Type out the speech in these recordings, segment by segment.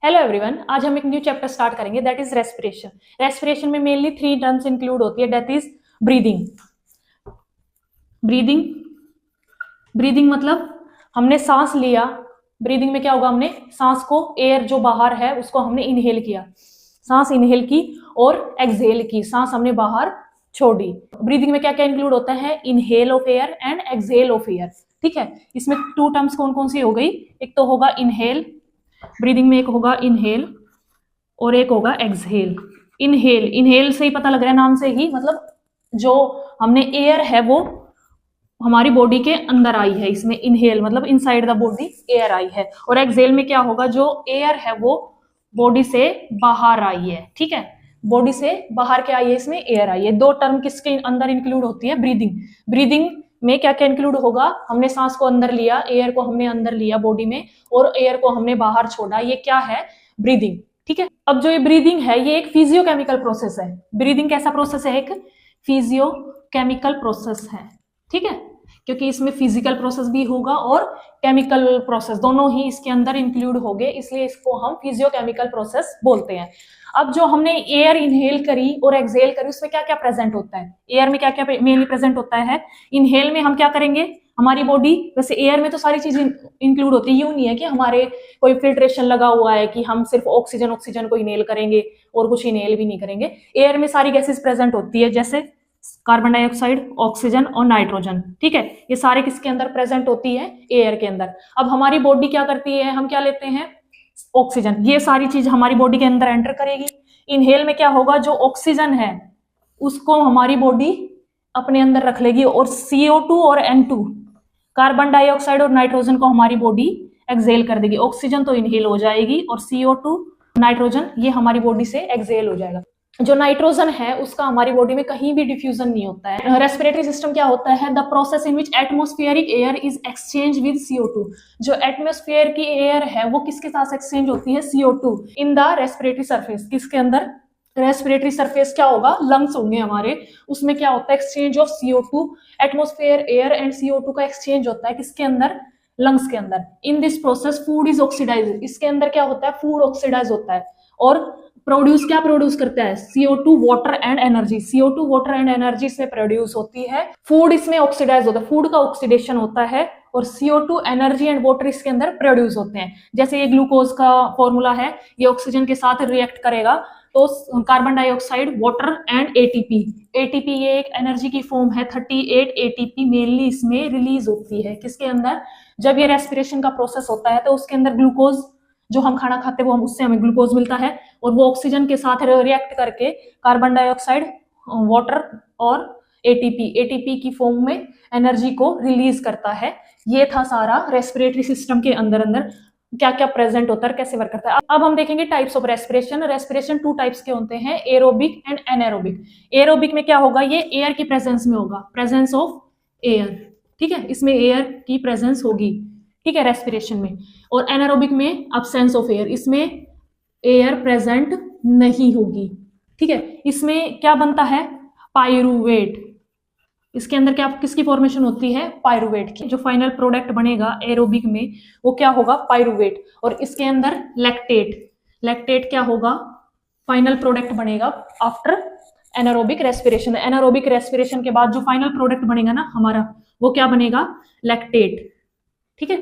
Hello everyone, आज हम एक न्यू चैप्टर स्टार्ट करेंगे दैट इज रेस्पिरेशन। रेस्पिरेशन में मेनली 3 टर्म्स इंक्लूड होती है, that is breathing. Breathing breathing मतलब हमने सांस लिया। ब्रीदिंग में क्या होगा, हमने सांस को, एयर जो बाहर है उसको हमने इनहेल किया, सांस इनहेल की और एक्सहेल की, सांस हमने बाहर छोड़ी। ब्रीदिंग में क्या क्या इंक्लूड होता है, inhale of air and exhale of air. ठीक है, इसमें 2 टर्म्स कौन कौन सी हो गई, एक तो होगा इनहेल, ब्रीदिंग में एक होगा इनहेल और एक होगा एक्सहेल। इनहेल से ही पता लग रहा है नाम से ही, मतलब जो हमने एयर है वो हमारी बॉडी के अंदर आई है, इसमें इनहेल मतलब इनसाइड द बॉडी एयर आई है। और एक्सहेल में क्या होगा, जो एयर है वो बॉडी से बाहर आई है। ठीक है, बॉडी से बाहर क्या आई है, इसमें एयर आई है। 2 टर्म किसके अंदर इंक्लूड होती है, ब्रीदिंग में क्या क्या इंक्लूड होगा, हमने सांस को अंदर लिया, एयर को हमने अंदर लिया बॉडी में और एयर को हमने बाहर छोड़ा, ये क्या है, ब्रीदिंग। ठीक है, अब जो ये ब्रीदिंग है ये एक फिजियोकेमिकल प्रोसेस है। ब्रीदिंग कैसा प्रोसेस है, एक फिजियोकेमिकल प्रोसेस है। ठीक है, क्योंकि इसमें फिजिकल प्रोसेस भी होगा और केमिकल प्रोसेस दोनों ही इसके अंदर इंक्लूड होंगे, इसलिए इसको हम फिजियोकेमिकल प्रोसेस बोलते हैं। अब जो हमने एयर इनहेल करी और एक्सहेल करी उसमें क्या क्या प्रेजेंट होता है, एयर में क्या क्या मेनली प्रेजेंट होता है। इनहेल में हम क्या करेंगे, हमारी बॉडी, वैसे एयर में तो सारी चीजें इंक्लूड होती है, यूं नहीं है कि हमारे कोई फिल्ट्रेशन लगा हुआ है कि हम सिर्फ ऑक्सीजन को इनहेल करेंगे और कुछ इनहेल भी नहीं करेंगे। एयर में सारी गैसेस प्रेजेंट होती है, जैसे कार्बन डाइऑक्साइड, ऑक्सीजन और नाइट्रोजन। ठीक है, ये सारे किसके अंदर प्रेजेंट होती है, एयर के अंदर। अब हमारी बॉडी क्या करती है, हम क्या लेते हैं, ऑक्सीजन, ये सारी चीज हमारी बॉडी के अंदर एंटर करेगी। इनहेल में क्या होगा, जो ऑक्सीजन है उसको हमारी बॉडी अपने अंदर रख लेगी और CO2 और N2, कार्बन डाइऑक्साइड और नाइट्रोजन को हमारी बॉडी एक्सहेल कर देगी। ऑक्सीजन तो इनहेल हो जाएगी और CO2, नाइट्रोजन, ये हमारी बॉडी से एक्सहेल हो जाएगा। जो नाइट्रोजन है उसका हमारी बॉडी में कहीं भी डिफ्यूजन नहीं होता है। रेस्पिरेटरी सिस्टम क्या होता है, the process in which atmospheric air is exchange with CO2। जो एटमॉस्फेयर की एयर है वो किसके साथ एक्सचेंज होती है, CO2 in the respiratory surface. किसके अंदर, रेस्पिरेटरी सरफेस क्या होगा, लंग्स होंगे हमारे, उसमें क्या होता है, exchange of CO2, atmosphere air and CO2 का एक्सचेंज होता है किसके अंदर, लंग्स के अंदर। In this process food is oxidise, इसके अंदर क्या होता है, फूड ऑक्सीडाइज होता है और क्या प्रोड्यूस करता है, CO2, water and energy. CO2, water and energy से प्रोड्यूस होती है। फूड इसमें ऑक्सीडाइज होता है, फूड का ऑक्सीडेशन होता है और CO2, एनर्जी एंड वाटर इसके अंदर प्रोड्यूस होते हैं। जैसे ये ग्लूकोज का फॉर्मूला है, ये ऑक्सीजन के साथ रिएक्ट करेगा तो carbon dioxide, water and ATP ये एक एनर्जी की फॉर्म है, 38 ATP मेनली इसमें रिलीज होती है। किसके अंदर, जब ये रेस्पिरेशन का प्रोसेस होता है तो उसके अंदर ग्लूकोज, जो हम खाना खाते हैं वो उससे हमें ग्लूकोज मिलता है और वो ऑक्सीजन के साथ रिएक्ट करके कार्बन डाइऑक्साइड, वाटर और ATP की फॉर्म में एनर्जी को रिलीज करता है। ये था सारा रेस्पिरेटरी सिस्टम के अंदर क्या क्या प्रेजेंट होता है, कैसे वर्क करता है। अब हम देखेंगे types of respiration. Respiration 2 types के होते हैं, एरोबिक एंड एनारोबिक। एरोबिक में क्या होगा, ये एयर की प्रेजेंस में होगा, प्रेजेंस ऑफ एयर। ठीक है, इसमें एयर की प्रेजेंस होगी, ठीक है, रेस्पिरेशन में। और एनारोबिक में एब्सेंस ऑफ एयर, इसमें एयर प्रेजेंट नहीं होगी। ठीक है, इसमें क्या बनता है, पायरुवेट। इसके अंदर क्या, किसकी फॉर्मेशन होती है, पायरुवेट की। जो फाइनल प्रोडक्ट बनेगा एरोबिक में वो क्या होगा, पायरुवेट। और इसके अंदर लैक्टेट क्या होगा, फाइनल प्रोडक्ट बनेगा after anaerobic respiration. Anaerobic respiration के बाद जो फाइनल प्रोडक्ट बनेगा ना हमारा, वो क्या बनेगा, लैक्टेट। ठीक है,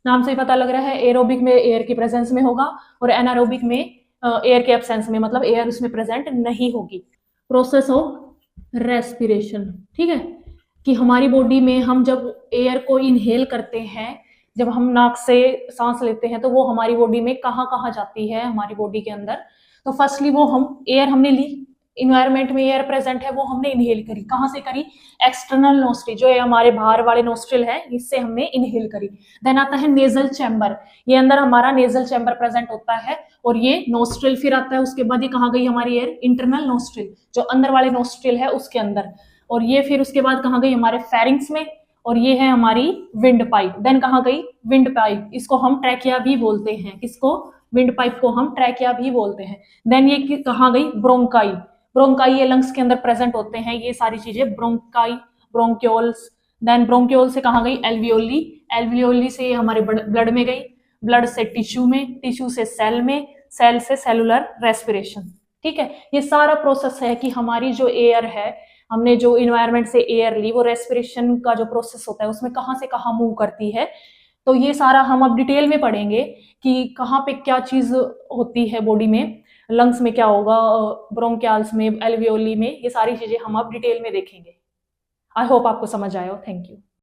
नाम से ही पता लग रहा है, एरोबिक में एयर की प्रेजेंस में होगा और एनारोबिक में एयर के एब्सेंस में, मतलब एयर उसमें प्रेजेंट नहीं होगी। प्रोसेस ऑफ रेस्पिरेशन, ठीक है, कि हमारी बॉडी में हम जब एयर को इनहेल करते हैं, जब हम नाक से सांस लेते हैं तो वो हमारी बॉडी में कहाँ कहाँ जाती है, हमारी बॉडी के अंदर। तो फर्स्टली वो हम एयर हमने ली, इन्वायरमेंट में एयर प्रेजेंट है वो हमने इनहेल करी, कहाँ से करी, एक्सटर्नल नोस्ट्रिल, जो ये हमारे बाहर वाले नोस्ट्रिल है इससे हमने इनहेल करी। देन आता है नेजल चैम्बर, ये अंदर हमारा नेजल चैम्बर प्रेजेंट होता है और ये नोस्ट्रिल। फिर आता है उसके बाद ये कहाँ गई हमारी एयर, इंटरनल नोस्ट्रिल, जो अंदर वाले नोस्ट्रिल है उसके अंदर। और ये फिर उसके बाद कहाँ गई, हमारे फेरिंग्स में, और ये है हमारी विंड पाइप। देन कहाँ गई, विंड पाइप, इसको हम ट्रैकिया भी बोलते हैं, किसको, विंड पाइप को हम ट्रैकिया भी बोलते हैं। देन ये कहाँ गई, ब्रोंकाई ये लंग्स के अंदर प्रेजेंट होते हैं, ये सारी चीजें, ब्रोंकाई, ब्रोंक्योल्स। देन ब्रोंक्योल से कहाँ गई, एल्वियोली से ये हमारे ब्लड में गई। ब्लड से टिश्यू में, टिश्यू से सेल में, सेल से सेलुलर रेस्पिरेशन। ठीक है, ये सारा प्रोसेस है कि हमारी जो एयर है, हमने जो इन्वायरमेंट से एयर ली, वो रेस्पिरेशन का जो प्रोसेस होता है उसमें कहाँ से कहाँ मूव करती है। तो ये सारा हम अब डिटेल में पढ़ेंगे कि कहाँ पे क्या चीज होती है बॉडी में, लंग्स में क्या होगा, ब्रोंकियाल्स में, एल्वियोली में, ये सारी चीजें हम अब डिटेल में देखेंगे। आई होप आपको समझ आया हो। Thank you.